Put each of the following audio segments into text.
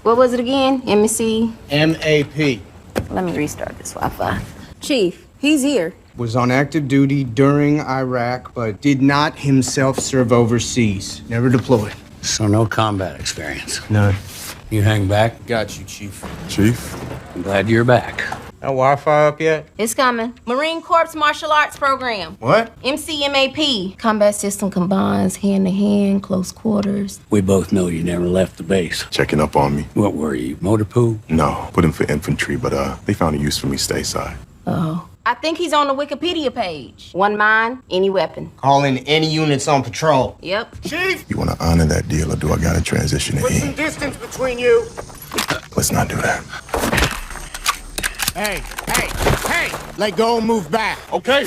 What was it again? MSC? MAP. Let me restart this Wi-Fi. Chief, he's here. Was on active duty during Iraq, but did not himself serve overseas. Never deployed. So no combat experience? None. You hang back? Got you, Chief. Chief? I'm glad you're back. That Wi-Fi up yet? It's coming. Marine Corps Martial Arts Program. What? MCMAP. Combat system combines hand-to-hand, close quarters. We both know you never left the base. Checking up on me. What were you, motor pool? No, put in for infantry, but they found a use for me stateside. Oh. I think he's on the Wikipedia page. One mind, any weapon. Call in any units on patrol. Yep. Chief! You want to honor that deal, or do I got to transition to Put some E? distance between you. Let's not do that. Hey! Let go and move back. Okay.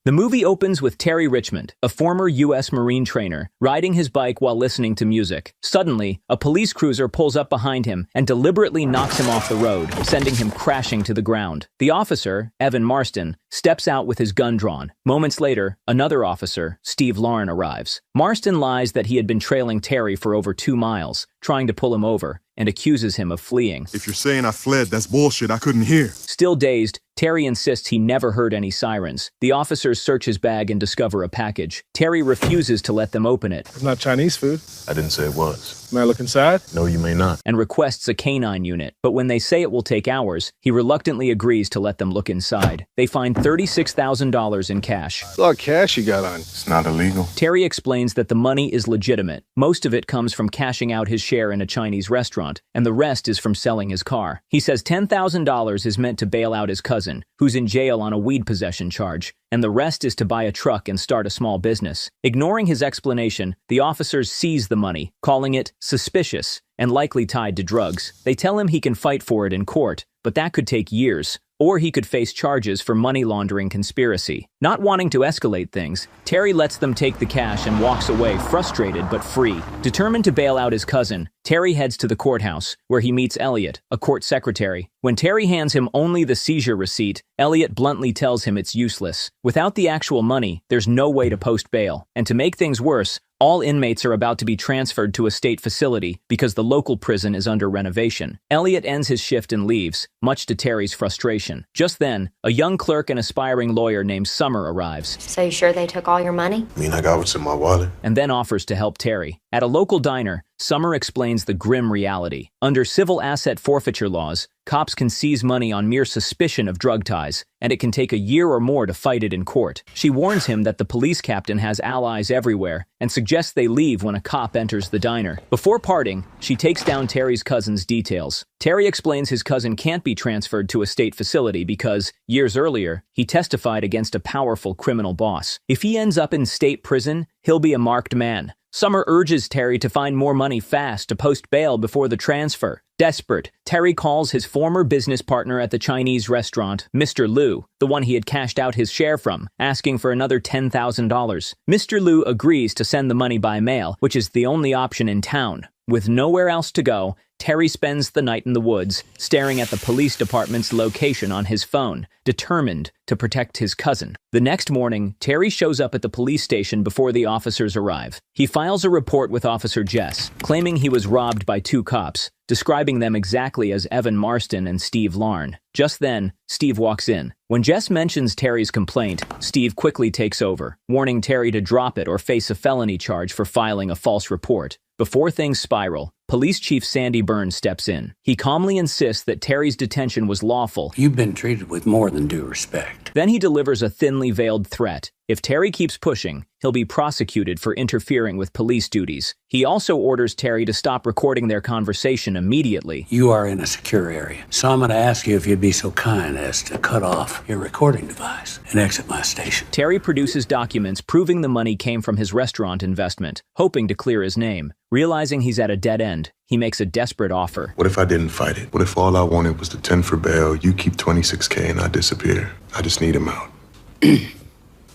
The movie opens with Terry Richmond, a former U.S. Marine trainer, riding his bike while listening to music. Suddenly, a police cruiser pulls up behind him and deliberately knocks him off the road, sending him crashing to the ground. The officer, Evan Marston, steps out with his gun drawn. Moments later, another officer, Steve Lauren, arrives. Marston lies that he had been trailing Terry for over 2 miles, trying to pull him over, and accuses him of fleeing. If you're saying I fled, that's bullshit. I couldn't hear. Still dazed, Terry insists he never heard any sirens. The officers search his bag and discover a package. Terry refuses to let them open it. It's not Chinese food. I didn't say it was. May I look inside? No, you may not. And requests a canine unit. But when they say it will take hours, he reluctantly agrees to let them look inside. They find $36,000 in cash. It's a lot of cash you got on. It's not illegal. Terry explains that the money is legitimate. Most of it comes from cashing out his share in a Chinese restaurant, and the rest is from selling his car. He says $10,000 is meant to bail out his cousin, who's in jail on a weed possession charge, and the rest is to buy a truck and start a small business. Ignoring his explanation, the officers seize the money, calling it suspicious and likely tied to drugs. They tell him he can fight for it in court, but that could take years. Or he could face charges for money laundering conspiracy. Not wanting to escalate things, Terry lets them take the cash and walks away frustrated but free. Determined to bail out his cousin, Terry heads to the courthouse, where he meets Elliot, a court secretary. When Terry hands him only the seizure receipt, Elliot bluntly tells him it's useless. Without the actual money, there's no way to post bail. And to make things worse, all inmates are about to be transferred to a state facility because the local prison is under renovation. Elliot ends his shift and leaves, much to Terry's frustration. Just then, a young clerk and aspiring lawyer named Summer arrives. So you sure they took all your money? I mean, I got what's in my wallet. And then offers to help Terry. At a local diner, Summer explains the grim reality. Under civil asset forfeiture laws, cops can seize money on mere suspicion of drug ties, and it can take a year or more to fight it in court. She warns him that the police captain has allies everywhere and suggests they leave when a cop enters the diner. Before parting, she takes down Terry's cousin's details. Terry explains his cousin can't be transferred to a state facility because, years earlier, he testified against a powerful criminal boss. If he ends up in state prison, he'll be a marked man. Summer urges Terry to find more money fast to post bail before the transfer. Desperate, Terry calls his former business partner at the Chinese restaurant, Mr. Liu, the one he had cashed out his share from, asking for another $10,000. Mr. Liu agrees to send the money by mail, which is the only option in town. With nowhere else to go, Terry spends the night in the woods, staring at the police department's location on his phone, determined to protect his cousin. The next morning, Terry shows up at the police station before the officers arrive. He files a report with Officer Jess, claiming he was robbed by 2 cops, describing them exactly as Evan Marston and Steve Lauren. Just then, Steve walks in. When Jess mentions Terry's complaint, Steve quickly takes over, warning Terry to drop it or face a felony charge for filing a false report. Before things spiral, Police Chief Sandy Burns steps in. He calmly insists that Terry's detention was lawful. You've been treated with more than due respect. Then he delivers a thinly veiled threat. If Terry keeps pushing, he'll be prosecuted for interfering with police duties. He also orders Terry to stop recording their conversation immediately. You are in a secure area, so I'm going to ask you if you'd be so kind as to cut off your recording device and exit my station. Terry produces documents proving the money came from his restaurant investment, hoping to clear his name. Realizing he's at a dead end, he makes a desperate offer. What if I didn't fight it? What if all I wanted was the 10 for bail, you keep $26K and I disappear? I just need him out.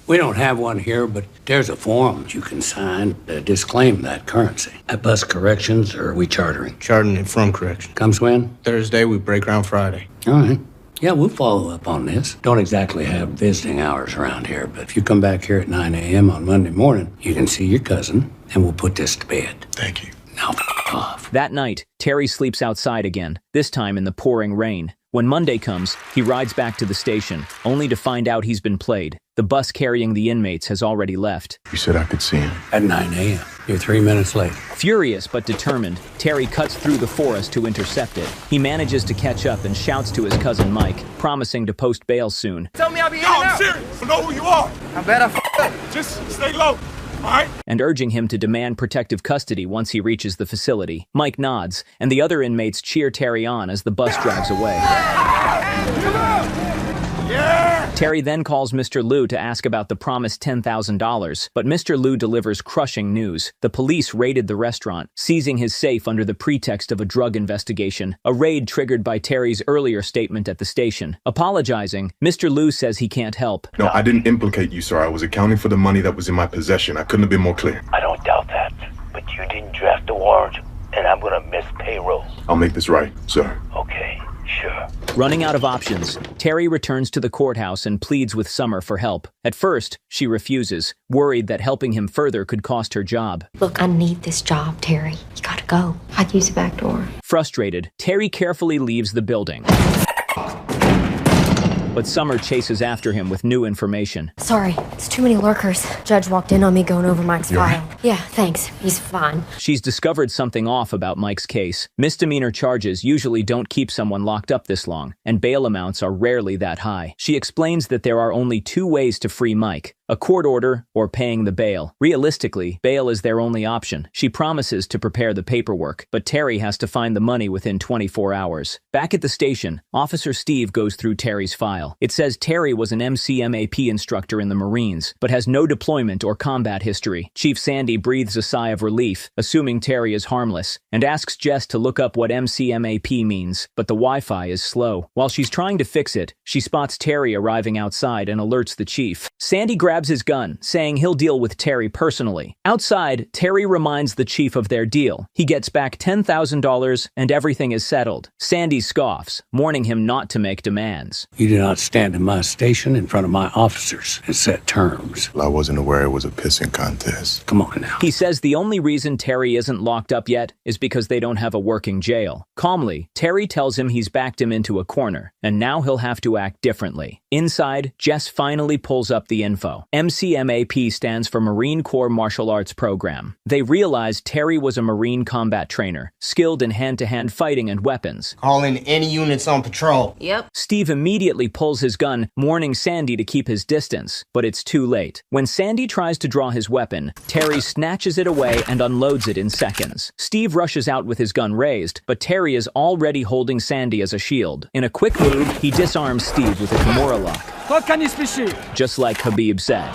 We don't have one here, but there's a form that you can sign to disclaim that currency. At Bus Corrections, or are we chartering? Charting it from correction. Comes when? Thursday, we break ground Friday. All right. Yeah, we'll follow up on this. Don't exactly have visiting hours around here, but if you come back here at 9 a.m. on Monday morning, you can see your cousin, and we'll put this to bed. Thank you. Now, off. That night, Terry sleeps outside again, this time in the pouring rain. When Monday comes, he rides back to the station, only to find out he's been played. The bus carrying the inmates has already left. You said I could see him. At 9 a.m. You're 3 minutes late. Furious but determined, Terry cuts through the forest to intercept it. He manages to catch up and shouts to his cousin Mike, promising to post bail soon. Tell me I'll be in and out. I'm serious. I know who you are. I bet I up. Just stay low. All right? And urging him to demand protective custody once he reaches the facility. Mike nods, and the other inmates cheer Terry on as the bus drives away. Yeah! Terry then calls Mr. Liu to ask about the promised $10,000, but Mr. Liu delivers crushing news. The police raided the restaurant, seizing his safe under the pretext of a drug investigation, a raid triggered by Terry's earlier statement at the station. Apologizing, Mr. Liu says he can't help. No, I didn't implicate you, sir. I was accounting for the money that was in my possession. I couldn't have been more clear. I don't doubt that, but you didn't draft the warrant, and I'm gonna miss payroll. I'll make this right, sir. Okay, sure. Running out of options, Terry returns to the courthouse and pleads with Summer for help. At first, she refuses, worried that helping him further could cost her job. Look, I need this job, Terry. You gotta go. I'd use the back door. Frustrated, Terry carefully leaves the building. But Summer chases after him with new information. Sorry, it's too many lurkers. Judge walked in on me going over Mike's file. Yeah, thanks. He's fine. She's discovered something off about Mike's case. Misdemeanor charges usually don't keep someone locked up this long, and bail amounts are rarely that high. She explains that there are only two ways to free Mike: a court order or paying the bail. Realistically, bail is their only option. She promises to prepare the paperwork, but Terry has to find the money within 24 hours. Back at the station, Officer Steve goes through Terry's file. It says Terry was an MCMAP instructor in the Marines, but has no deployment or combat history. Chief Sandy breathes a sigh of relief, assuming Terry is harmless, and asks Jess to look up what MCMAP means, but the Wi-Fi is slow. While she's trying to fix it, she spots Terry arriving outside and alerts the chief. Sandy grabs his gun, saying he'll deal with Terry personally. Outside, Terry reminds the chief of their deal. He gets back $10,000 and everything is settled. Sandy scoffs, warning him not to make demands. You do not stand in my station in front of my officers and set terms. Well, I wasn't aware it was a pissing contest. Come on now. He says the only reason Terry isn't locked up yet is because they don't have a working jail. Calmly, Terry tells him he's backed him into a corner, and now he'll have to act differently. Inside, Jess finally pulls up the info. MCMAP stands for Marine Corps Martial Arts Program. They realized Terry was a Marine combat trainer, skilled in hand-to-hand fighting and weapons. Call in any units on patrol. Yep. Steve immediately pulls his gun, warning Sandy to keep his distance, but it's too late. When Sandy tries to draw his weapon, Terry snatches it away and unloads it in seconds. Steve rushes out with his gun raised, but Terry is already holding Sandy as a shield. In a quick move, he disarms Steve with a Kimura lock. Just like Habib said.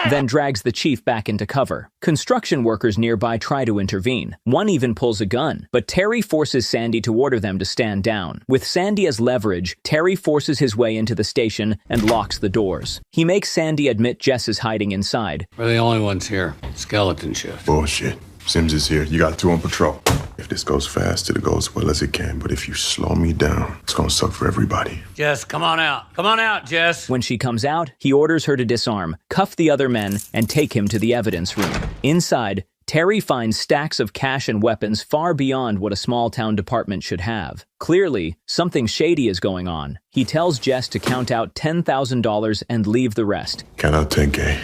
Then drags the chief back into cover. Construction workers nearby try to intervene. One even pulls a gun, but Terry forces Sandy to order them to stand down. With Sandy as leverage, Terry forces his way into the station and locks the doors. He makes Sandy admit Jess is hiding inside. We're the only ones here. Skeleton shift. Bullshit. Sims is here. You got two on patrol. If this goes fast, it'll go as well as it can. But if you slow me down, it's gonna suck for everybody. Jess, come on out. Come on out, Jess. When she comes out, he orders her to disarm, cuff the other men, and take him to the evidence room. Inside, Terry finds stacks of cash and weapons far beyond what a small-town department should have. Clearly, something shady is going on. He tells Jess to count out $10,000 and leave the rest. Count out 10K.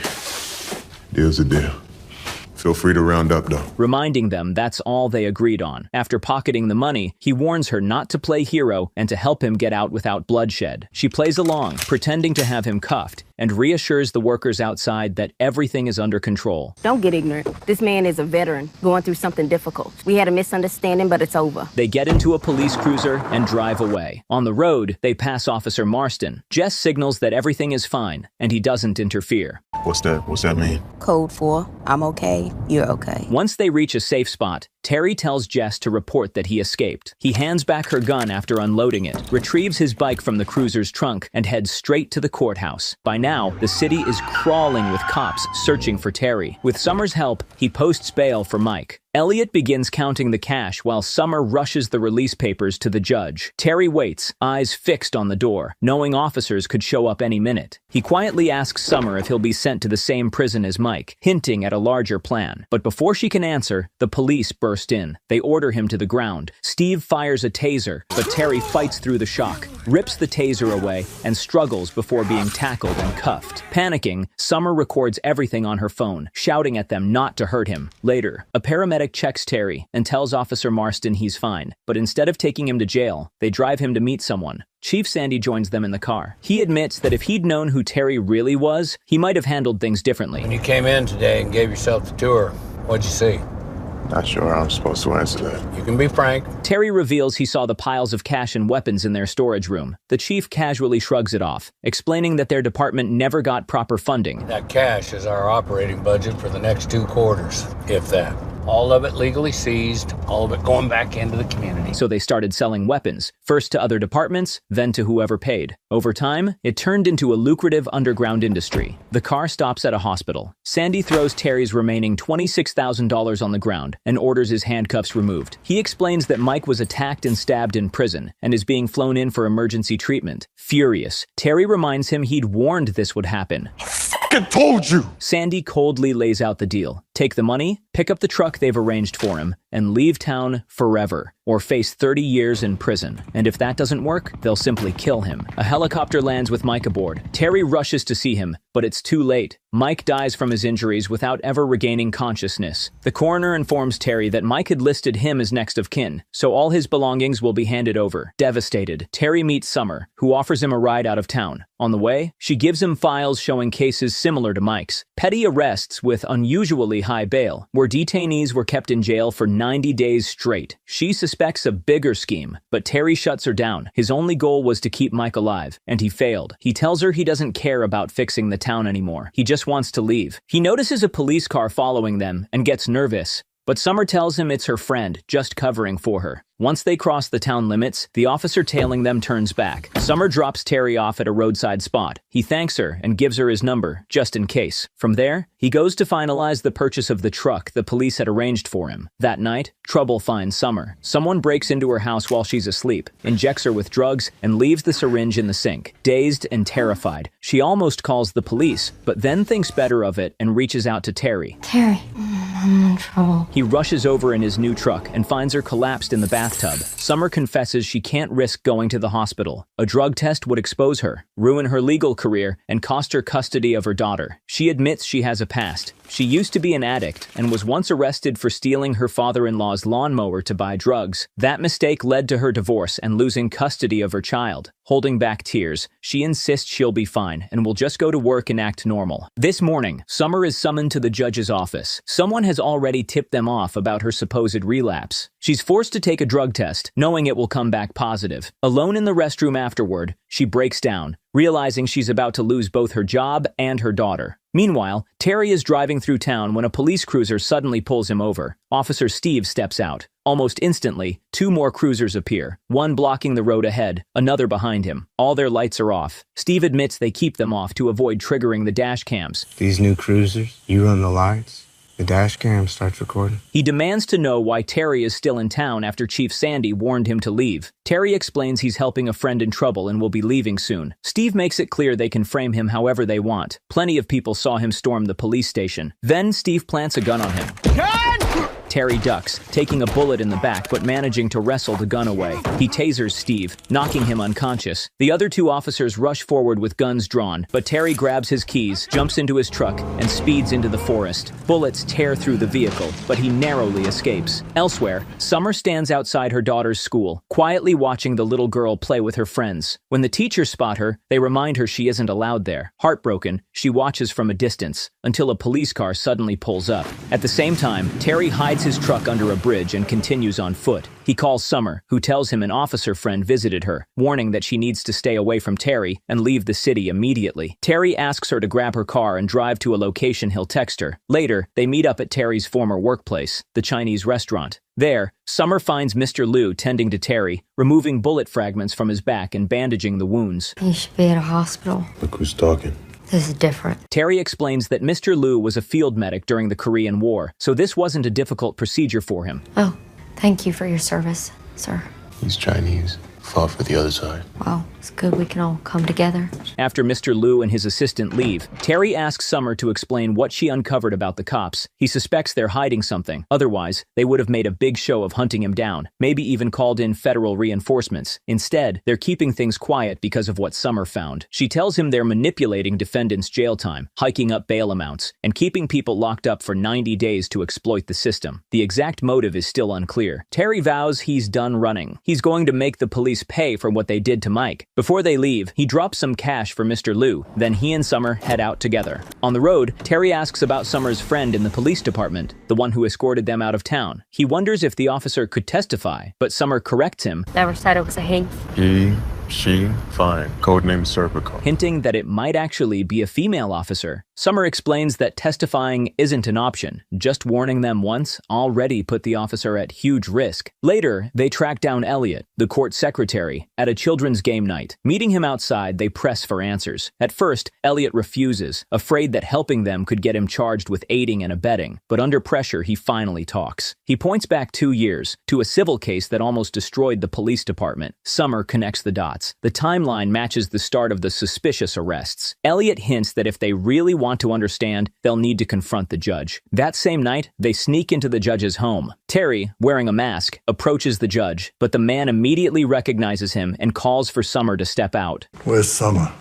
Deal's a deal. Feel free to round up, though. Reminding them that's all they agreed on. After pocketing the money, he warns her not to play hero and to help him get out without bloodshed. She plays along, pretending to have him cuffed, and reassures the workers outside that everything is under control. Don't get ignorant. This man is a veteran, going through something difficult. We had a misunderstanding, but it's over. They get into a police cruiser and drive away. On the road, they pass Officer Marston. Jess signals that everything is fine, and he doesn't interfere. What's that? What's that mean? Code for I'm okay, you're okay. Once they reach a safe spot, Terry tells Jess to report that he escaped. He hands back her gun after unloading it, retrieves his bike from the cruiser's trunk, and heads straight to the courthouse. By now, the city is crawling with cops searching for Terry. With Summer's help, he posts bail for Mike. Elliot begins counting the cash while Summer rushes the release papers to the judge. Terry waits, eyes fixed on the door, knowing officers could show up any minute. He quietly asks Summer if he'll be sent to the same prison as Mike, hinting at a larger plan. But before she can answer, the police burst in. They order him to the ground. Steve fires a taser, but Terry fights through the shock, rips the taser away, and struggles before being tackled and cuffed. Panicking, Summer records everything on her phone, shouting at them not to hurt him. Later, a paramedic checks Terry and tells Officer Marston he's fine, but instead of taking him to jail, they drive him to meet someone. Chief Sandy joins them in the car. He admits that if he'd known who Terry really was, he might have handled things differently. When you came in today and gave yourself the tour, what'd you see? Not sure how I'm supposed to answer that. You can be frank. Terry reveals he saw the piles of cash and weapons in their storage room. The chief casually shrugs it off, explaining that their department never got proper funding. That cash is our operating budget for the next 2 quarters, if that. All of it legally seized, all of it going back into the community. So they started selling weapons, first to other departments, then to whoever paid. Over time, it turned into a lucrative underground industry. The car stops at a hospital. Sandy throws Terry's remaining $26,000 on the ground and orders his handcuffs removed. He explains that Mike was attacked and stabbed in prison and is being flown in for emergency treatment. Furious, Terry reminds him he'd warned this would happen. I told you! Sandy coldly lays out the deal. Take the money, pick up the truck they've arranged for him, and leave town forever, or face 30 years in prison. And if that doesn't work, they'll simply kill him. A helicopter lands with Mike aboard. Terry rushes to see him, but it's too late. Mike dies from his injuries without ever regaining consciousness. The coroner informs Terry that Mike had listed him as next of kin, so all his belongings will be handed over. Devastated, Terry meets Summer, who offers him a ride out of town. On the way, she gives him files showing cases similar to Mike's. Petty arrests with unusually high bail, where detainees were kept in jail for 90 days straight. She suspects a bigger scheme, but Terry shuts her down. His only goal was to keep Mike alive, and he failed. He tells her he doesn't care about fixing the town anymore. He just wants to leave. He notices a police car following them and gets nervous, but Summer tells him it's her friend, just covering for her. Once they cross the town limits, the officer tailing them turns back. Summer drops Terry off at a roadside spot. He thanks her and gives her his number, just in case. From there, he goes to finalize the purchase of the truck the police had arranged for him. That night, trouble finds Summer. Someone breaks into her house while she's asleep, injects her with drugs, and leaves the syringe in the sink. Dazed and terrified, she almost calls the police, but then thinks better of it and reaches out to Terry. Terry, I'm in trouble. He rushes over in his new truck and finds her collapsed in the bathtub. Summer confesses she can't risk going to the hospital. A drug test would expose her, ruin her legal career, and cost her custody of her daughter. She admits she has a past. She used to be an addict and was once arrested for stealing her father-in-law's lawnmower to buy drugs. That mistake led to her divorce and losing custody of her child. Holding back tears, she insists she'll be fine and will just go to work and act normal. This morning, Summer is summoned to the judge's office. Someone has already tipped them off about her supposed relapse. She's forced to take a drug test, knowing it will come back positive. Alone in the restroom afterward, she breaks down, realizing she's about to lose both her job and her daughter. Meanwhile, Terry is driving through town when a police cruiser suddenly pulls him over. Officer Steve steps out. Almost instantly, 2 more cruisers appear, one blocking the road ahead, another behind him. All their lights are off. Steve admits they keep them off to avoid triggering the dash cams. These new cruisers, you run the lights, the dash cam starts recording. He demands to know why Terry is still in town after Chief Sandy warned him to leave. Terry explains he's helping a friend in trouble and will be leaving soon. Steve makes it clear they can frame him however they want. Plenty of people saw him storm the police station. Then Steve plants a gun on him. Terry ducks, taking a bullet in the back but managing to wrestle the gun away. He tasers Steve, knocking him unconscious. The other 2 officers rush forward with guns drawn, but Terry grabs his keys, jumps into his truck, and speeds into the forest. Bullets tear through the vehicle, but he narrowly escapes. Elsewhere, Summer stands outside her daughter's school, quietly watching the little girl play with her friends. When the teachers spot her, they remind her she isn't allowed there. Heartbroken, she watches from a distance, until a police car suddenly pulls up. At the same time, Terry hides his truck under a bridge and continues on foot. He calls Summer, who tells him an officer friend visited her, warning that she needs to stay away from Terry and leave the city immediately. Terry asks her to grab her car and drive to a location he'll text her. Later, they meet up at Terry's former workplace, the Chinese restaurant. There, Summer finds Mr. Liu tending to Terry, removing bullet fragments from his back and bandaging the wounds. You should be at a hospital. Look who's talking. This is different. Terry explains that Mr. Liu was a field medic during the Korean War, so this wasn't a difficult procedure for him. Oh, thank you for your service, sir. He's Chinese. Fought for the other side. Well, it's good we can all come together. After Mr. Liu and his assistant leave, Terry asks Summer to explain what she uncovered about the cops. He suspects they're hiding something. Otherwise, they would have made a big show of hunting him down, maybe even called in federal reinforcements. Instead, they're keeping things quiet because of what Summer found. She tells him they're manipulating defendants' jail time, hiking up bail amounts, and keeping people locked up for 90 days to exploit the system. The exact motive is still unclear. Terry vows he's done running. He's going to make the police pay for what they did to Mike. Before they leave, he drops some cash for Mr. Liu. Then he and Summer head out together. On the road, Terry asks about Summer's friend in the police department, the one who escorted them out of town. He wonders if the officer could testify, but Summer corrects him. Never said it was a he. He, she, fine. Codename Serpico. Hinting that it might actually be a female officer. Summer explains that testifying isn't an option. Just warning them once already put the officer at huge risk. Later, they track down Elliot, the court secretary, at a children's game night. Meeting him outside, they press for answers. At first, Elliot refuses, afraid that helping them could get him charged with aiding and abetting. But under pressure, he finally talks. He points back 2 years, to a civil case that almost destroyed the police department. Summer connects the dots. The timeline matches the start of the suspicious arrests. Elliot hints that if they really want to understand, they'll need to confront the judge. That same night, they sneak into the judge's home. Terry, wearing a mask, approaches the judge, but the man immediately recognizes him and calls for Summer to step out. Where's Summer?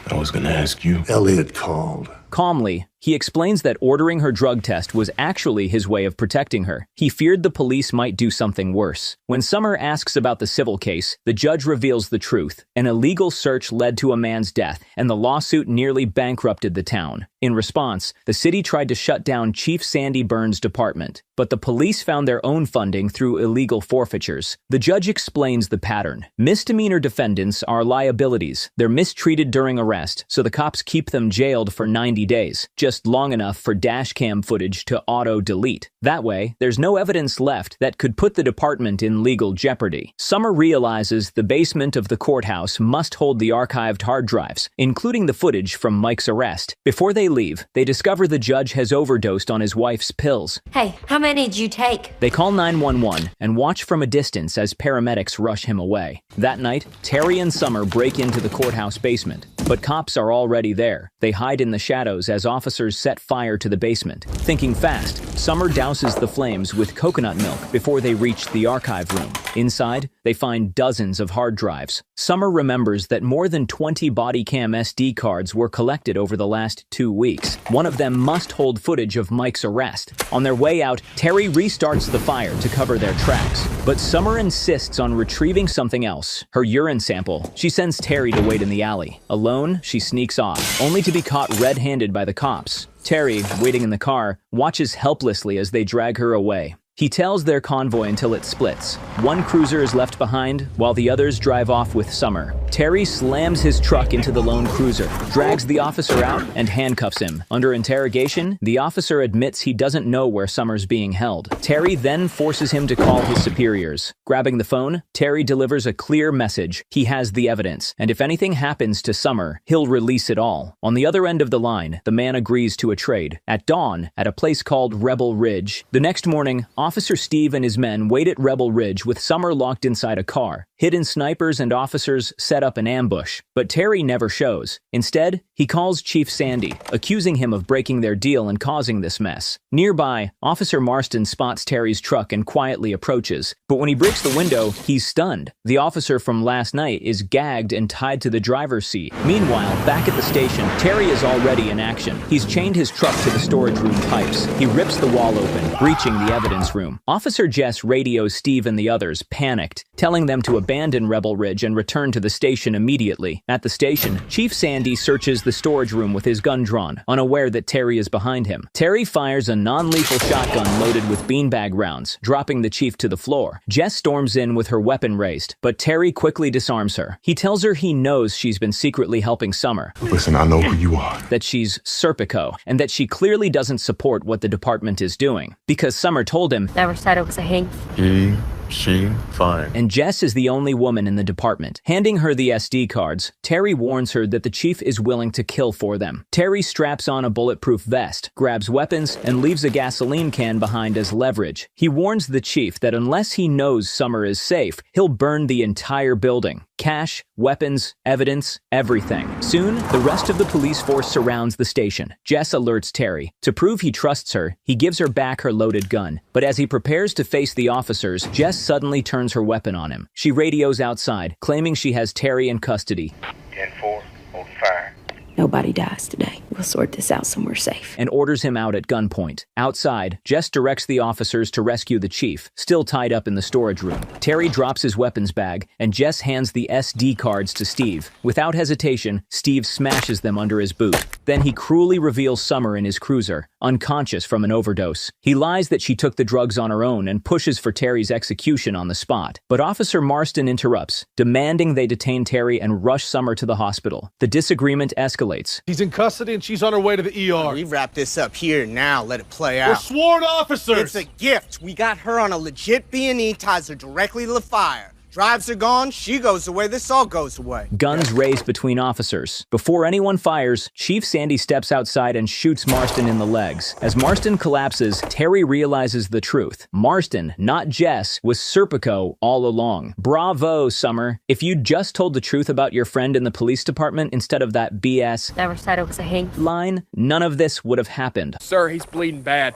I was gonna ask you. Elliot called. Calmly, he explains that ordering her drug test was actually his way of protecting her. He feared the police might do something worse. When Summer asks about the civil case, the judge reveals the truth. An illegal search led to a man's death, and the lawsuit nearly bankrupted the town. In response, the city tried to shut down Chief Sandy Burns' department, but the police found their own funding through illegal forfeitures. The judge explains the pattern. Misdemeanor defendants are liabilities. They're mistreated during arrest, so the cops keep them jailed for 90 days, just long enough for dash cam footage to auto-delete. That way, there's no evidence left that could put the department in legal jeopardy. Summer realizes the basement of the courthouse must hold the archived hard drives, including the footage from Mike's arrest. Before they leave, they discover the judge has overdosed on his wife's pills. Hey, how many did you take? They call 911 and watch from a distance as paramedics rush him away. That night, Terry and Summer break into the courthouse basement, but cops are already there. They hide in the shadows as officers set fire to the basement. Thinking fast, Summer douses the flames with coconut milk before they reach the archive room. Inside, they find dozens of hard drives. Summer remembers that more than 20 body cam SD cards were collected over the last 2 weeks. One of them must hold footage of Mike's arrest. On their way out, Terry restarts the fire to cover their tracks. But Summer insists on retrieving something else, her urine sample. She sends Terry to wait in the alley. Alone, she sneaks off, only to be caught red-handed by the cops. Terry, waiting in the car, watches helplessly as they drag her away. He tails their convoy until it splits. One cruiser is left behind, while the others drive off with Summer. Terry slams his truck into the lone cruiser, drags the officer out, and handcuffs him. Under interrogation, the officer admits he doesn't know where Summer's being held. Terry then forces him to call his superiors. Grabbing the phone, Terry delivers a clear message. He has the evidence, and if anything happens to Summer, he'll release it all. On the other end of the line, the man agrees to a trade. At dawn, at a place called Rebel Ridge. The next morning, Officer Steve and his men wait at Rebel Ridge with Summer locked inside a car. Hidden snipers and officers set up an ambush, but Terry never shows. Instead, he calls Chief Sandy, accusing him of breaking their deal and causing this mess. Nearby, Officer Marston spots Terry's truck and quietly approaches, but when he breaks the window, he's stunned. The officer from last night is gagged and tied to the driver's seat. Meanwhile, back at the station, Terry is already in action. He's chained his truck to the storage room pipes. He rips the wall open, breaching the evidence room. Officer Jess radios Steve and the others, panicked, telling them to abandon Rebel Ridge and return to the station immediately. At the station, Chief Sandy searches the storage room with his gun drawn, unaware that Terry is behind him. Terry fires a non-lethal shotgun loaded with beanbag rounds, dropping the chief to the floor. Jess storms in with her weapon raised, but Terry quickly disarms her. He tells her he knows she's been secretly helping Summer. Listen, I know who you are. That she's Serpico, and that she clearly doesn't support what the department is doing. Because Summer told him, Never said it was a he. She, fine. And Jess is the only woman in the department. Handing her the SD cards, Terry warns her that the chief is willing to kill for them. Terry straps on a bulletproof vest, grabs weapons, and leaves a gasoline can behind as leverage. He warns the chief that unless he knows Summer is safe, he'll burn the entire building. Cash, weapons, evidence, everything. Soon, the rest of the police force surrounds the station. Jess alerts Terry. To prove he trusts her, he gives her back her loaded gun. But as he prepares to face the officers, Jess suddenly turns her weapon on him. She radios outside, claiming she has Terry in custody. 10-4, hold fire. Nobody dies today. We'll sort this out somewhere safe. And orders him out at gunpoint. Outside, Jess directs the officers to rescue the chief, still tied up in the storage room. Terry drops his weapons bag, and Jess hands the SD cards to Steve. Without hesitation, Steve smashes them under his boot. Then he cruelly reveals Summer in his cruiser, unconscious from an overdose. He lies that she took the drugs on her own and pushes for Terry's execution on the spot. But Officer Marston interrupts, demanding they detain Terry and rush Summer to the hospital. The disagreement escalates. He's in custody and she's on her way to the ER. We wrap this up here now. Let it play out. We're sworn officers. It's a gift. We got her on a legit B&E, ties her directly to the fire. Drives are gone, she goes away, this all goes away. Guns raised between officers. Before anyone fires, Chief Sandy steps outside and shoots Marston in the legs. As Marston collapses, Terry realizes the truth. Marston, not Jess, was Serpico all along. Bravo, Summer. If you'd just told the truth about your friend in the police department instead of that BS Never said it was a he. line, none of this would have happened. Sir, he's bleeding bad.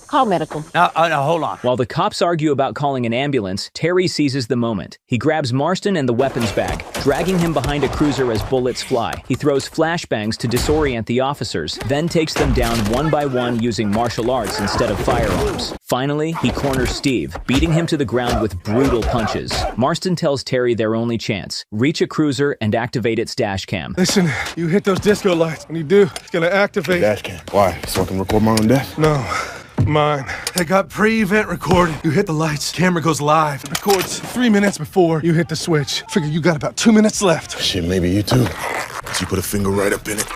Call medical. Now, hold on. While the cops argue about calling an ambulance, Terry seizes the moment. He grabs Marston and the weapons bag, dragging him behind a cruiser as bullets fly. He throws flashbangs to disorient the officers, then takes them down one by one using martial arts instead of firearms. Finally, he corners Steve, beating him to the ground with brutal punches. Marston tells Terry their only chance: reach a cruiser and activate its dash cam. Listen, you hit those disco lights. When you do, it's gonna activate. Dash cam. Why? So I can record my own death? No. Mine. They got pre-event recording. You hit the lights, camera goes live. It records 3 minutes before you hit the switch. Figure you got about 2 minutes left. Shit, maybe you too. She put a finger right up in it.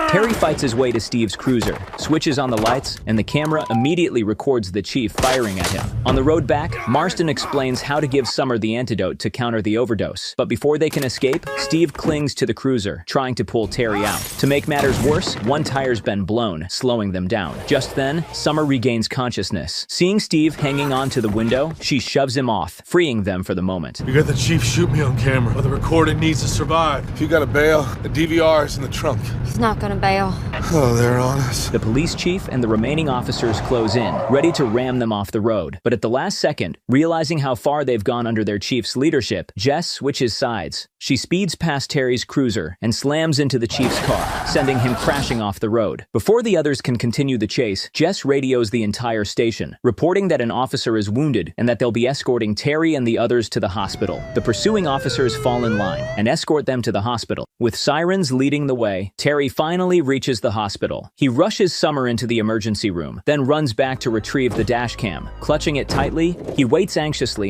Terry fights his way to Steve's cruiser, switches on the lights, and the camera immediately records the chief firing at him. On the road back, Marston explains how to give Summer the antidote to counter the overdose. But before they can escape, Steve clings to the cruiser, trying to pull Terry out. To make matters worse, one tire's been blown, slowing them down. Just then, Summer regains consciousness. Seeing Steve hanging on to the window, she shoves him off, freeing them for the moment. You got the chief shoot me on camera, but the recording needs to survive. If you got a bail, the DVR is in the trunk. He's not gonna bail. Oh, they're on us. The police chief and the remaining officers close in, ready to ram them off the road. But at the last second, realizing how far they've gone under their chief's leadership, Jess switches sides. She speeds past Terry's cruiser and slams into the chief's car, sending him crashing off the road. Before the others can continue the chase, Jess radios the entire station, reporting that an officer is wounded and that they'll be escorting Terry and the others to the hospital. The pursuing officers fall in line and escort them to the hospital. With sirens leading the way, Terry finally reaches the hospital. He rushes Summer into the emergency room, then runs back to retrieve the dash cam. Clutching it tightly, he waits anxiously